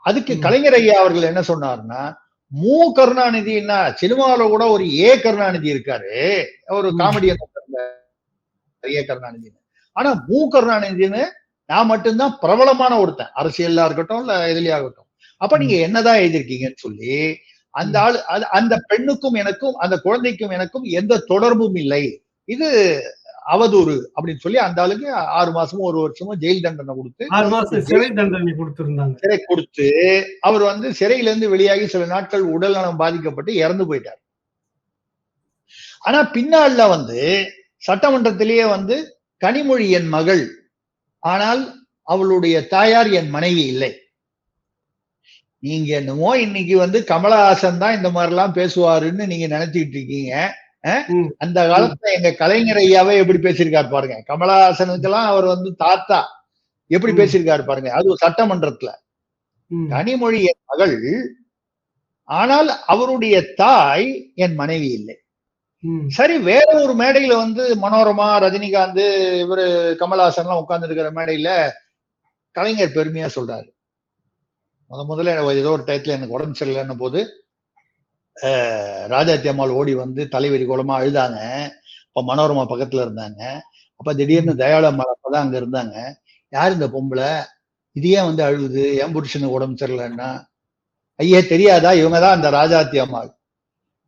Speaker 2: அதுக்கு கலைஞர் ஐயா அவர்கள் என்ன சொன்னாருன்னா, மு கருணாநிதினா சினிமாவில கூட ஒரு கருணாநிதி இருக்காரு, ஒரு காமெடியன் கருணாநிதி. ஆனா மு கருணாநிதினு நான் மட்டும்தான் பிரபலமான ஒருத்தன், அரசியல்ல இருக்கட்டும் இல்ல எதுலயா இருக்கட்டும். அப்ப நீங்க என்னதான் எழுதிருக்கீங்கன்னு சொல்லி அந்த ஆள் அந்த பெண்ணுக்கும் எனக்கும் அந்த குழந்தைக்கும் எனக்கும் எந்த தொடர்பும் இல்லை, இது அவதூறு அப்படின்னு சொல்லி அந்த ஆளுக்கு 6 மாசமும் 1 வருஷமும் ஜெயில் தண்டனை கொடுத்து
Speaker 1: 6 மாசம் சிறை தண்டனை கொடுத்திருந்தாங்க.
Speaker 2: சிறை கொடுத்து அவர் வந்து சிறையில இருந்து வெளியாகி சில நாட்கள் உடல் நலம் பாதிக்கப்பட்டு இறந்து போயிட்டார். ஆனா பின்னால வந்து சட்டமன்றத்திலேயே வந்து கனிமொழி என் மகள், ஆனால் அவளுடைய தாயார் என் மனைவி இல்லை. நீங்க என்னமோ இன்னைக்கு வந்து கமலஹாசன் தான் இந்த மாதிரி எல்லாம் பேசுவாருன்னு நீங்க நினைச்சுக்கிட்டு இருக்கீங்க. அந்த காலத்துல எங்க கலைஞர் ஐயாவே எப்படி பேசியிருக்காரு பாருங்க. கமலஹாசனுக்கெல்லாம் அவர் வந்து தாத்தா எப்படி பேசியிருக்காரு பாருங்க, அது சட்டமன்றத்துல. கனிமொழி என் மகள், ஆனால் அவருடைய தாய் என் மனைவி இல்லை. சரி, வேற ஒரு மேடையில வந்து மனோரமா, ரஜினிகாந்த், இவரு கமலஹாசன் எல்லாம் உட்கார்ந்து இருக்கிற மேடையில கலைஞர் பெருமையா சொல்றாரு. முதல்ல ஏதோ ஒரு டயத்துல எனக்கு உடம்பு சரியில்லைன்ன போது ராஜாத்தி அம்மாள் ஓடி வந்து தலைவரி கோலமா அழுதாங்க. அப்ப மனோரமா பக்கத்துல இருந்தாங்க. அப்ப திடீர்னு தயாளு அம்மா அப்பதான் அங்க இருந்தாங்க. யார் இந்த பொம்பளை, இது ஏன் வந்து அழுகுது, என் புருஷனுக்கு உடம்பு சரியில்லைன்னா? ஐயா தெரியாதா, இவங்கதான் அந்த ராஜாத்தி அம்மாள்.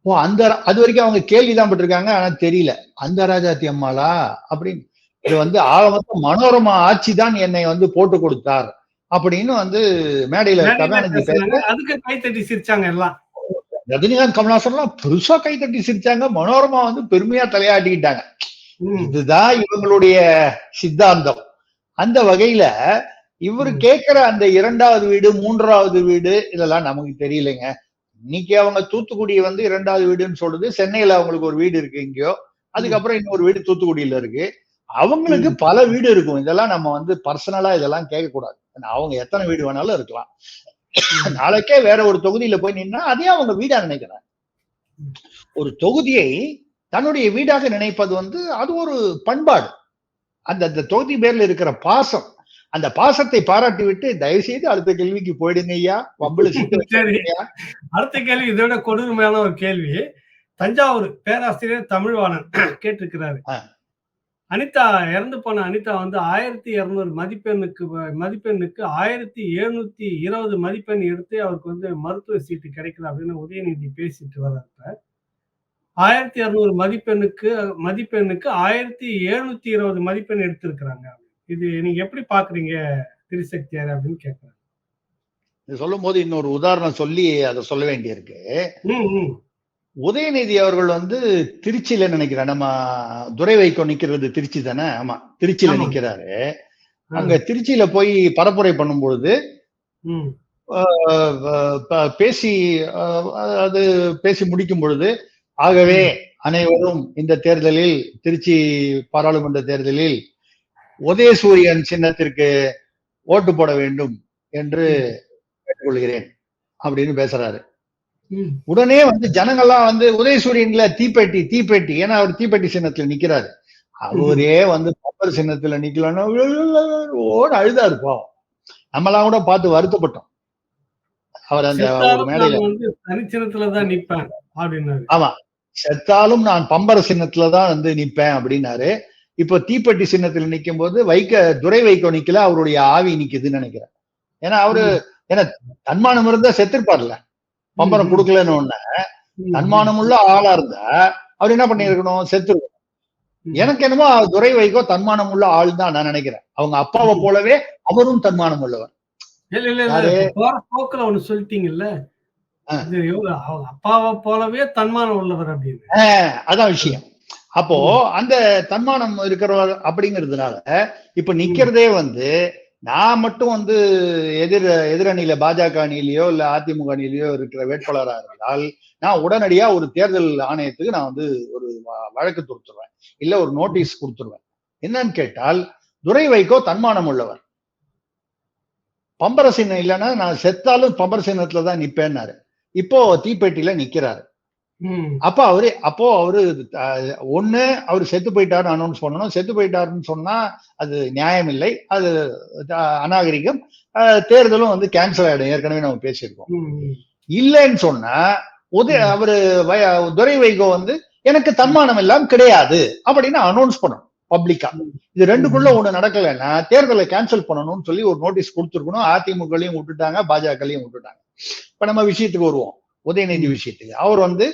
Speaker 2: ஓ அந்த அது வரைக்கும் அவங்க கேள்விதான் பட்டிருக்காங்க, ஆனா தெரியல அந்த ராஜாத்தி அம்மாளா அப்படின்னு. இது வந்து ஆக மனோரமா ஆட்சி தான் என்னை வந்து போட்டு கொடுத்தார் அப்படின்னு வந்து மேடையில கருணாநிதி
Speaker 1: அதுக்கு கைத்தட்டி சிரிச்சாங்க எல்லாம்.
Speaker 2: ரஜினிகாந்த், கமலஹாசன் எல்லாம் பெருசா கைத்தட்டி சிரிச்சாங்க. மனோரமா வந்து பெருமையா தலையாட்டிக்கிட்டாங்க. இதுதான் இவங்களுடைய சித்தாந்தம். அந்த வகையில இவரு கேட்கிற அந்த 2வது வீடு 3வது வீடு இதெல்லாம் நமக்கு தெரியலைங்க. இன்னைக்கு அவங்க தூத்துக்குடி வந்து 2வது வீடுன்னு சொல்றது, சென்னையில அவங்களுக்கு ஒரு வீடு இருக்கு எங்கேயோ, அதுக்கப்புறம் இன்னொரு வீடு தூத்துக்குடியில இருக்கு. அவங்களுக்கு பல வீடு இருக்கும். இதெல்லாம் நம்ம வந்து பர்சனலா இதெல்லாம் கேட்க கூடாது. அவங்க எத்தனை வீடு வேணாலும் இருக்கலாம். நாளைக்கே வேற ஒரு தொகுதியில போய் நின்னா அதே அவங்க வீடா நினைக்கிறாங்க. ஒரு தொகுதியை தன்னுடைய வீடாக நினைப்பது வந்து அது ஒரு பண்பாடு. அந்த தொகுதி பேர்ல இருக்கிற பாசம், அந்த பாசத்தை பாராட்டி விட்டு தயவு செய்து அடுத்த கேள்விக்கு போயிடுங்க ஐயா.
Speaker 1: அடுத்த கேள்வி இதோட கொடூரமான ஒரு கேள்வி. தஞ்சாவூர் பேராசிரியர் தமிழ்வாணன் கேட்டிருக்கிறாரு. அனிதா இறந்து போன அனிதா வந்து 1200 மதிப்பெண்ணுக்கு 1720 மதிப்பெண் எடுத்து அவருக்கு வந்து மருத்துவ சீட்டு கிடைக்கல அப்படின்னு உதயநிதி பேசிட்டு வர்றப்ப 1200 மதிப்பெண்ணுக்கு 1720 மதிப்பெண் எடுத்திருக்கிறாங்க. இது நீங்க எப்படி பாக்குறீங்க திருசக்தியார் அப்படின்னு கேட்கிறேன்.
Speaker 2: இது சொல்லும் போது இன்னொரு உதாரணம் சொல்லி அதை சொல்ல வேண்டியிருக்கு.
Speaker 1: ம், ம்.
Speaker 2: உதயநிதி அவர்கள் வந்து திருச்சியில நினைக்கிறேன், நம்ம துரை வைக்கோ நிக்கிறது திருச்சி தானே? ஆமா, திருச்சியில
Speaker 1: ஆமாங்க.
Speaker 2: நிக்கிறாரு.
Speaker 1: ஆ,
Speaker 2: அங்க திருச்சியில போய் பரப்புரை பண்ணும் பொழுது
Speaker 1: ம்,
Speaker 2: பேசி அது பேசி முடிக்கும் பொழுது, ஆகவே அனைவரும் இந்த தேர்தலில், திருச்சி பாராளுமன்ற தேர்தலில் உதயசூரியன் சின்னத்திற்கு ஓட்டு போட வேண்டும் என்று கேட்டுக்கொள்கிறேன் அப்படின்னு பேசுறாரு.
Speaker 1: ம்,
Speaker 2: உடனே வந்து ஜனங்கள்லாம் வந்து உதயசூரியன்ல தீப்பெட்டி தீப்பெட்டி, ஏன்னா அவர் தீப்பெட்டி சின்னத்துல நிக்கிறாரு. அவரே வந்து பம்பர் சின்னத்துல நிக்கலன்னா ஓட அழுதா இருப்போம். நம்மளாம் கூட பார்த்து வருத்தப்பட்டோம். அவர் அந்த ஒரு
Speaker 1: செத்தாலும்
Speaker 2: மேடையில,
Speaker 1: நான் வந்து தனிச்சின்னத்துலதான் நிப்பேன் அப்படின்னாரு.
Speaker 2: ஆமா, செத்தாலும் நான் பம்பர சின்னத்துலதான் வந்து நிப்பேன் அப்படின்னாரு. இப்போ தீப்பெட்டி சின்னத்துல நிக்கும் போது துரை வைக்கோ நிக்கல, அவருடைய ஆவி நிக்குதுன்னு நினைக்கிறேன். ஏன்னா அவரு, ஏன்னா தன்மானம் இருந்தா செத்துருப்பார்ல, பம்பரம் கொடுக்கலன்னு ஒண்ணு. தன்மானம் உள்ள ஆளா இருந்தா அவர் என்ன பண்ணிருக்கணும்? செத்துருக்கணும். எனக்கு என்னமோ துரை வைக்கோ தன்மானம் உள்ள ஆள் தான் நான் நினைக்கிறேன். அவங்க அப்பாவை போலவே அவரும் தன்மானம் உள்ளவர்.
Speaker 1: இல்ல இல்ல இல்ல, போற போக்குல ஒண்ணு சொல்லிட்டீங்கல்ல, இது அவங்க அப்பாவை போலவே தன்மானம் உள்ளவர் அப்படின்னு.
Speaker 2: அதான் விஷயம். அப்போ அந்த தன்மானம் இருக்கிறவர் அப்படிங்கிறதுனால இப்ப நிக்கிறதே வந்து, நான் மட்டும் வந்து எதிரணியில பாஜக அணியிலயோ இல்ல அதிமுக அணியிலயோ இருக்கிற வேட்பாளராக இருந்தால் நான் உடனடியா ஒரு தேர்தல் ஆணையத்துக்கு நான் வந்து ஒரு வழக்கு தொடுத்துருவேன், இல்ல ஒரு நோட்டீஸ் கொடுத்துருவேன். என்னன்னு கேட்டால், துரை வைக்கோ தன்மானம் உள்ளவர், பம்பர சின்னம் இல்லைன்னா நான் செத்தாலும் பம்பர சின்னத்துலதான் நிப்பேன்னாரு. இப்போ தீப்பெட்டியில நிக்கிறாரு. அப்போ அவரு ஒண்ணு அவர் செத்து போயிட்டாரு அனௌன்ஸ் பண்ணணும். செத்து போயிட்டாருன்னு சொன்னா அது நியாயம் இல்லை, அது அநாகரிகம். தேர்தலும் வந்து கேன்சல் ஆயிடும், ஏற்கனவே நம்ம பேசியிருக்கோம். இல்லைன்னு சொன்னா அவரு துரை வைகோ வந்து எனக்கு தன்மானம் எல்லாம் கிடையாது அப்படின்னு அனௌன்ஸ் பண்ணணும் பப்ளிக்கா. இது ரெண்டுக்குள்ள ஒண்ணு நடக்கலைன்னா தேர்தலை கேன்சல் பண்ணணும்னு சொல்லி ஒரு நோட்டீஸ் கொடுத்துருக்கணும். அதிமுகலையும் விட்டுட்டாங்க, பாஜகலையும் விட்டுட்டாங்க. இப்ப நம்ம விஷயத்துக்கு வருவோம், உதயநிதி விஷயத்துக்கு. அவர் வந்து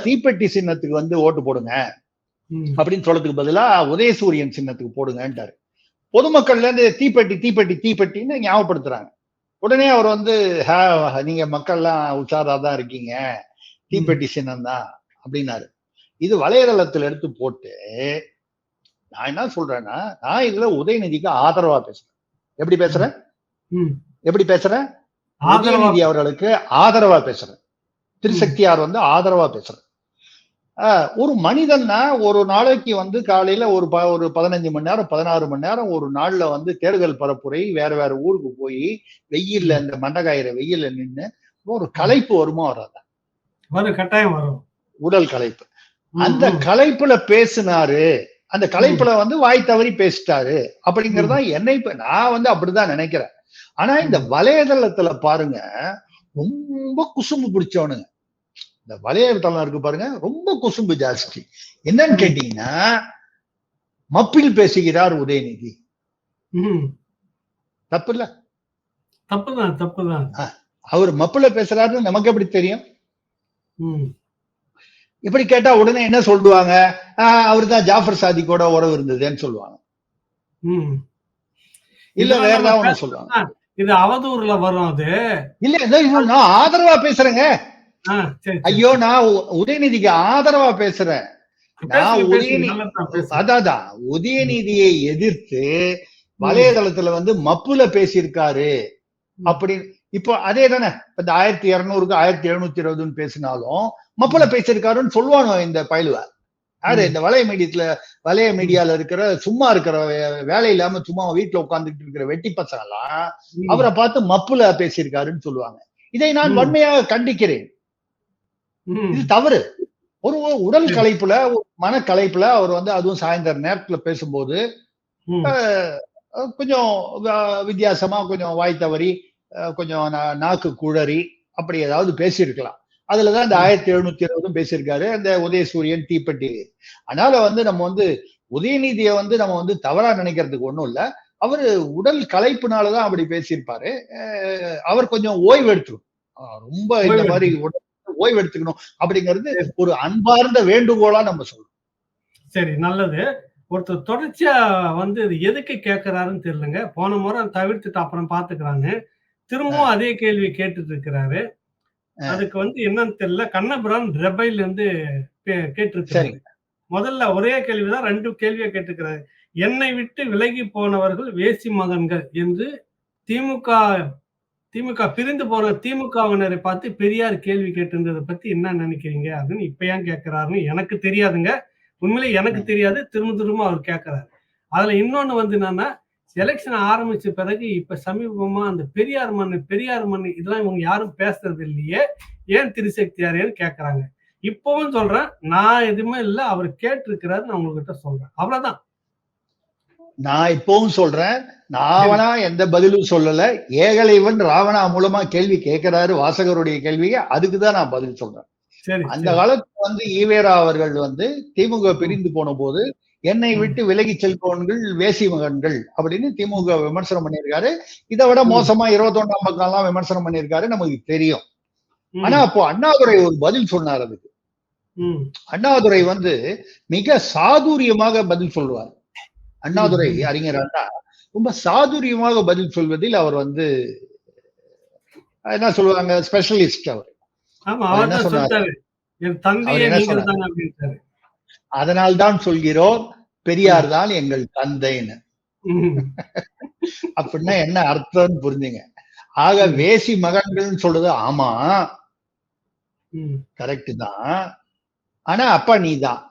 Speaker 2: தீப்பெட்டி சின்னத்துக்கு வந்து ஓட்டு போடுங்க அப்படின்னு சொல்றதுக்கு பதிலா உதயசூரியன் சின்னத்துக்கு போடுங்கன்றாரு. பொதுமக்கள்ல இருந்து தீப்பெட்டி தீப்பெட்டி தீப்பெட்டின்னு ஞாபகப்படுத்துறாங்க. உடனே அவர் வந்து நீங்க மக்கள்லாம் உஷாராதான் இருக்கீங்க, தீப்பெட்டி சின்னம் தான் அப்படின்னாரு. இது வலைதளத்துல எடுத்து போட்டு நான் என்ன சொல்றேன்னா, நான் இதுல உதயநிதிக்கு ஆதரவா பேசுறேன். எப்படி பேசுறேன்? உதயநிதி அவர்களுக்கு ஆதரவா பேசுறேன். திருசக்தியார் வந்து ஆதரவா பேசுறேன். ஒரு மனிதன்னா ஒரு நாளைக்கு வந்து காலையில ஒரு 15 மணி நேரம் 16 மணி நேரம் ஒரு நாள்ல வந்து தேர்தல் பரப்புரை வேற வேற ஊருக்கு போய் வெயில்ல, இந்த மண்டகாயிர வெயில்ல நின்று ஒரு களைப்பு வருமா வராதா?
Speaker 1: கட்டாயம் வரும், உடல்
Speaker 2: களைப்பு. அந்த களைப்புல பேசினாரு, அந்த களைப்புல வந்து வாய் தவறி பேசிட்டாரு அப்படிங்கறதா என்னை நான் வந்து அப்படிதான் நினைக்கிறேன். ஆனா இந்த வலைதளத்துல பாருங்க, ரொம்ப குசும்பு பிடிச்சவனுங்க. இந்த வலைதளம் இருக்கு பாருங்க, ரொம்ப குசும்பு ஜாஸ்தி. என்னன்னு கேட்டீங்கன்னா, மப்பில் பேசுகிறார் உதயநிதி. தப்பு இல்ல? தப்புதான். அவர் மப்பில பேசுறாருன்னு நமக்கு எப்படி தெரியும்? இப்படி கேட்டா உடனே என்ன சொல்லுவாங்க? அவருதான் ஜாஃபர் சாதிக்கோட உறவு இருந்ததுன்னு சொல்லுவாங்க. இல்ல வேற ஏதாவது ஒண்ணு சொல்லுவாங்க.
Speaker 1: இது அவதூறுல வரும். அது
Speaker 2: இல்ல, நான் ஆதரவா பேசுறேங்க. ஐயோ, நான் உதயநிதிக்கு ஆதரவா பேசுறேன். நான் உதயநிதியை எதிர்த்து வலைதளத்துல வந்து மப்புல பேசியிருக்காரு அப்படின்னு. இப்போ அதே தானே, இந்த 1200க்கு 1720 பேசினாலும் மப்புல பேசியிருக்காருன்னு சொல்லுவாங்க இந்த பயிலுவ. யாரு? இந்த வலைய மீடியால இருக்கிற சும்மா இருக்கிற வேலை இல்லாம சும்மா வீட்டுல உட்கார்ந்துட்டு இருக்கிற வெட்டி பசங்க எல்லாம் அவரை பார்த்து மப்புல பேசியிருக்காருன்னு சொல்லுவாங்க. இதை நான் வன்மையாக கண்டிக்கிறேன். இது தவறு. ஒரு உடல் களைப்புல, மன களைப்புல அவர் வந்து, அதுவும் சாயந்தர நேரத்துல பேசும்போது கொஞ்சம் வித்தியாசமா, கொஞ்சம் வாய் தவறி, கொஞ்சம் நாக்கு குழறி அப்படி ஏதாவது பேசியிருக்கலாம். அதுலதான் இந்த 1720 பேசியிருக்காரு, அந்த உதயசூரியன் தீப்பெட்டி. அதனால வந்து நம்ம வந்து உதயநிதியை வந்து நம்ம வந்து தவறா நினைக்கிறதுக்கு ஒண்ணும் இல்ல. அவரு உடல் களைப்புனாலதான் அப்படி பேசியிருப்பாரு. அவர் கொஞ்சம் ஓய்வு எடுத்துக்கணும், ரொம்ப இந்த மாதிரி ஓய்வு எடுத்துக்கணும் அப்படிங்கிறது ஒரு அன்பார்ந்த வேண்டுகோளா நம்ம சொல்றோம்.
Speaker 1: சரி, நல்லது. ஒருத்தர் தொடர்ச்சியா வந்து இது எதுக்கு கேட்கிறாருன்னு தெரியலங்க. போன முறை தவிர்த்துட்டு அப்புறம் பார்த்துக்கலான்னு, திரும்பவும் அதே கேள்வி கேட்டுட்டு இருக்கிறாரு. அதுக்கு வந்து என்னன்னு தெரியல. கண்ணபுரான் ரெபைல் வந்து கேட்டிருக்கிறாரு.
Speaker 2: சரி.
Speaker 1: முதல்ல ஒரே கேள்விதான் 2 கேள்வியா கேட்டிருக்கிறாரு. என்னை விட்டு விலகி போனவர்கள் வேசி மகன்கள் என்று திமுக பிரிந்து போன திமுகவினரை பார்த்து பெரியார் கேள்வி கேட்டிருந்ததை பத்தி என்ன நினைக்கிறீங்க அப்படின்னு இப்ப ஏன் கேட்கிறாருன்னு எனக்கு தெரியாதுங்க. உண்மையிலே எனக்கு தெரியாது. திரும்ப அவர் கேட்கிறாரு. அதுல இன்னொன்னு வந்து என்னன்னா, எலெக்ஷன் ஆரம்பிச்ச பிறகு இப்ப சமீபமா அந்த பெரியார் மண்ணு இதெல்லாம் இவங்க யாரும் பேசுறது இல்லையே, ஏன் திருசக்தியாரேன்னு கேட்கறாங்க. இப்பவும் சொல்றேன், நான் எதுவுமே இல்ல, அவர் கேட்டிருக்கிறாரு, நான் உங்ககிட்ட சொல்றேன். அவ்வளவுதான்.
Speaker 2: நான் இப்பவும் சொல்றேன், ராவணா எந்த பதிலும் சொல்லல. ஏகலைவன் ராவணா மூலமா கேள்வி கேட்கிறாரு, வாசகருடைய கேள்வியை. அதுக்குதான் நான் பதில் சொல்றேன்.
Speaker 1: சரி,
Speaker 2: அந்த காலத்துல வந்து ஈவேரா அவர்கள் வந்து திமுக பிரிந்து போன போது என்னை விட்டு விலகி செல்பவன்கள் வேசி மகன்கள் அப்படின்னு திமுக விமர்சனம் பண்ணியிருக்காரு. இதை விட மோசமா 21ஆம் பக்கம்லாம் விமர்சனம் பண்ணியிருக்காரு, நமக்கு தெரியும். ஆனா அப்போ அண்ணாதுரை ஒரு பதில் சொன்னார். அதுக்கு அண்ணாதுரை வந்து மிக சாதுரியமாக பதில் சொல்லுவார். அண்ணாதுரை அறிஞர் அண்ணா ரொம்ப சாதுரியமாக பதில் சொல்வதில் அவர் வந்து என்ன சொல்லுவாங்க, ஸ்பெஷலிஸ்ட். அவர் என்ன சொன்னாரு, அதனால்தான் சொல்கிறோம் பெரியார் தான் எங்கள் தந்தைன்னு. அப்படின்னா என்ன அர்த்தம்னு புரிஞ்சுங்க. ஆக வேசி மகன்கள் சொல்றது ஆமா கரெக்ட் தான், ஆனா அப்பா நீதான்.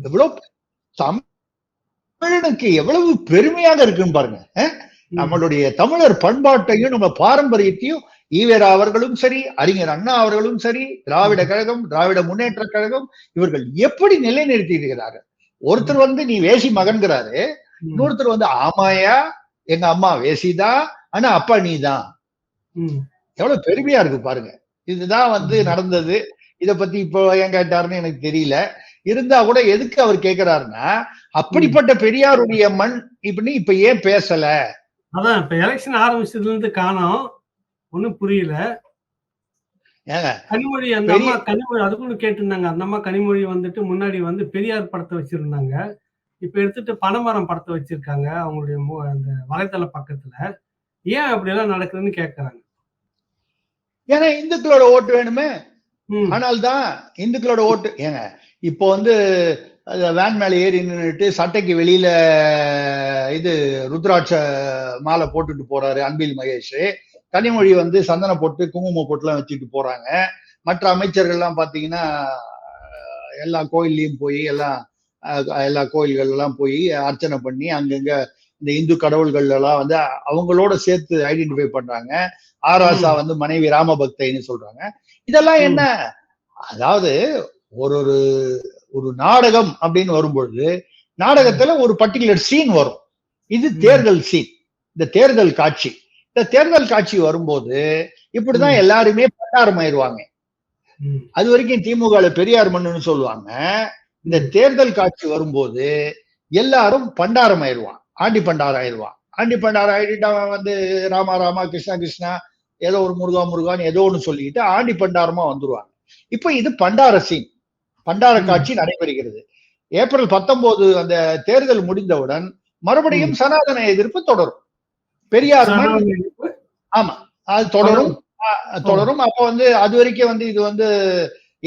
Speaker 2: எவ்வளவு தமிழனுக்கு எவ்வளவு பெருமையாக இருக்குன்னு பாருங்க. நம்மளுடைய தமிழர் பண்பாட்டையும் நம்ம பாரம்பரியத்தையும் ஈவேரா அவர்களும் சரி, அறிஞர் அண்ணா அவர்களும் சரி, திராவிட கழகம், திராவிட முன்னேற்ற கழகம் இவர்கள் எப்படி நிலைநிறுத்தி இருக்கிறார்கள். ஒருத்தர் வந்து நீ வேசி மகன்கிறாரு, இன்னொருத்தர் வந்து ஆமாயா எங்க அம்மா வேசிதான், ஆனா அப்பா நீதான். எவ்வளவு பெருமையா இருக்கு பாருங்க. இதுதான் வந்து நடந்தது. இத பத்தி இப்போ ஏன் கேட்டாருன்னு எனக்கு தெரியல. இருந்தா கூட எதுக்கு அவர் கேட்கிறாருன்னா, அப்படிப்பட்ட பெரியாருடைய மண் இப்படி இப்ப ஏன் பேசல?
Speaker 1: அதான் இப்ப எலெக்ஷன் ஆரம்பிச்சதுல இருந்து காணோம், ஒண்ணும் புரியல. கனிமொழி அந்த அம்மா அதுக்குன்னு கேட்டிருந்தாங்க. அந்த அம்மா கனிமொழி வந்துட்டு முன்னாடி வந்து பெரியார் படத்தை வச்சிருந்தாங்க. இப்ப எடுத்துட்டு பனைமரம் படத்தை வச்சிருக்காங்க அவங்களுடைய அந்த வலைதள பக்கத்துல. ஏன் அப்படி எல்லாம் நடக்குதுன்னு கேட்கறாங்க.
Speaker 2: ஏன்னா இந்துக்களோட ஓட்டு வேணுமே. ஆனால் தான் இந்துக்களோட ஓட்டு ஏங்க இப்போ வந்து வேன் மேல ஏறி நின்றுட்டு சட்டைக்கு வெளியில இது ருத்ராட்ச மாலை போட்டுட்டு போறாரு அன்பில் மகேஷ். கனிமொழி வந்து சந்தன போட்டு குங்கும போட்டுலாம் வச்சுட்டு போறாங்க. மற்ற அமைச்சர்கள் எல்லாம் பாத்தீங்கன்னா எல்லா கோயில்லையும் போய் எல்லா கோயில்கள் எல்லாம் போய் அர்ச்சனை பண்ணி அங்கங்க இந்த இந்து கடவுள்கள் எல்லாம் வந்து அவங்களோட சேர்த்து ஐடென்டிஃபை பண்றாங்க. ஆராசா வந்து மனைவி ராமபக்தைன்னு சொல்றாங்க. இதெல்லாம் என்ன, அதாவது ஒரு நாடகம் அப்படின்னு வரும்பொழுது நாடகத்துல ஒரு பர்டிகுலர் சீன் வரும். இது தேர்தல் சீன், இந்த தேர்தல் காட்சி. இந்த தேர்தல் காட்சி வரும்போது இப்படிதான் எல்லாருமே பண்டாரமாயிருவாங்க. அது வரைக்கும் திமுக பெரியார் மண்ணுன்னு சொல்லுவாங்க. இந்த தேர்தல் காட்சி வரும்போது எல்லாரும் பண்டாரமாயிருவான், ஆண்டி பண்டாரம் ஆயிடுவான். ஆண்டி பண்டாரம் ஆயிட்டு அவன் வந்து ராமா ராமா கிருஷ்ணா கிருஷ்ணா ஏதோ ஒரு முருகா முருகான்னு ஏதோ ஒண்ணு சொல்லிட்டு ஆண்டி பண்டாரமா வந்துருவாங்க. இப்ப இது பண்டார சீன், பண்டார காட்சி நடைபெறுகிறது. ஏப்ரல் 19 அந்த தேர்தல் முடிந்தவுடன் மறுபடியும் சனாதன எதிர்ப்பு தொடரும். பெரியார் ஆமா அது தொடரும். அப்ப வந்து அது வரைக்கும் வந்து இது வந்து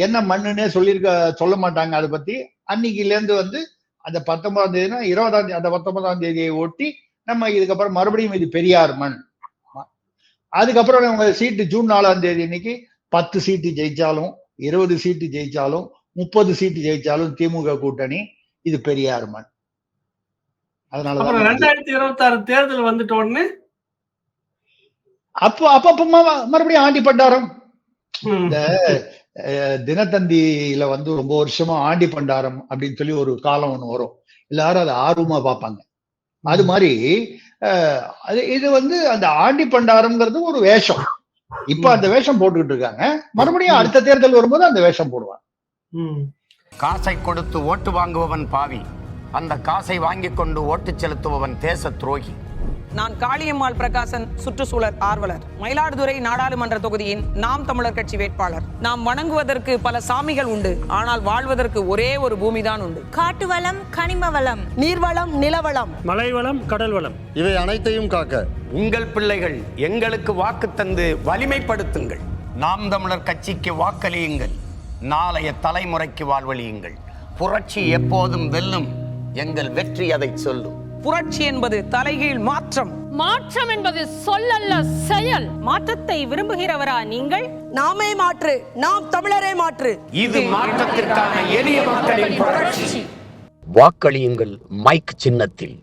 Speaker 2: என்ன மண்ணுன்னே சொல்ல மாட்டாங்க. அதை பத்தி அன்னைக்குல இருந்து வந்து அந்த 19ஆம் தேதினா 20ஆம் தேதி அந்த 19ஆம் தேதியை ஒட்டி நம்ம இதுக்கப்புறம் மறுபடியும் இது பெரியார் மண். அதுக்கப்புறம் நம்ம சீட்டு ஜூன் 4ஆம் தேதி இன்னைக்கு 10 சீட்டு ஜெயிச்சாலும் 20 சீட்டு ஜெயிச்சாலும் 30 சீட்டு ஜெயிச்சாலும் திமுக கூட்டணி இது பெரியார் மண். அதனால
Speaker 1: 2026 தேர்தல் வந்துட்ட உடனே
Speaker 2: அப்ப மறுபடியும் ஆண்டி பண்டாரம். இந்த தினத்தந்தியில வந்து ரொம்ப வருஷமா ஆண்டி பண்டாரம் அப்படின்னு சொல்லி ஒரு காலம் ஒண்ணு வரும். எல்லாரும் அதை ஆர்வமா பார்ப்பாங்க. அது மாதிரி இது வந்து அந்த ஆண்டி பண்டாரம்ங்கிறது ஒரு வேஷம். இப்ப அந்த வேஷம் போட்டுக்கிட்டு இருக்காங்க. மறுபடியும் அடுத்த தேர்தல் வரும்போது அந்த வேஷம் போடுவாங்க.
Speaker 3: காசை கொடுத்து ஓட்டு வாங்குபவன் பாவி, அந்த காசை வாங்கி கொண்டு ஓட்டு செலுத்துபவன் தேச துரோகி.
Speaker 4: நான் காளியம்மாள் பிரகாசன், சுற்றுச்சூழல் ஆர்வலர், மயிலாடுதுறை நாடாளுமன்ற தொகுதியின் நாம் தமிழர் கட்சி வேட்பாளர். நாம் வணங்குவதற்கு பல சாமிகள் உண்டு, ஆனால் வாழ்வதற்கு ஒரே ஒரு பூமிதான் உண்டு.
Speaker 5: காட்டு வளம், கனிம வளம்,
Speaker 8: நீர்வளம், நிலவளம்,
Speaker 9: மலைவளம், கடல் வளம்,
Speaker 6: இவை அனைத்தையும் காக்க
Speaker 3: உங்கள் பிள்ளைகள் எங்களுக்கு வாக்கு தந்து வலிமைப்படுத்துங்கள். நாம் தமிழர் கட்சிக்கு வாக்களியுங்கள். நாளைய தலைமுறைக்கு வாழ்வழியுங்கள். புரட்சி எப்போதும் வெல்லும். எங்கள் வெற்றி அதை சொல்லும்.
Speaker 4: புரட்சி என்பது தலைகீழ் மாற்றம்.
Speaker 5: மாற்றம் என்பது சொல்லல்ல, செயல்.
Speaker 8: மாற்றத்தை விரும்புகிறவரா நீங்கள்? நாமே மாற்று, நாம் தமிழரே மாற்று.
Speaker 3: இது மாற்றத்திற்கான எளிய மக்களின் புரட்சி. வாக்களியுங்கள் மைக் சின்னத்தில்.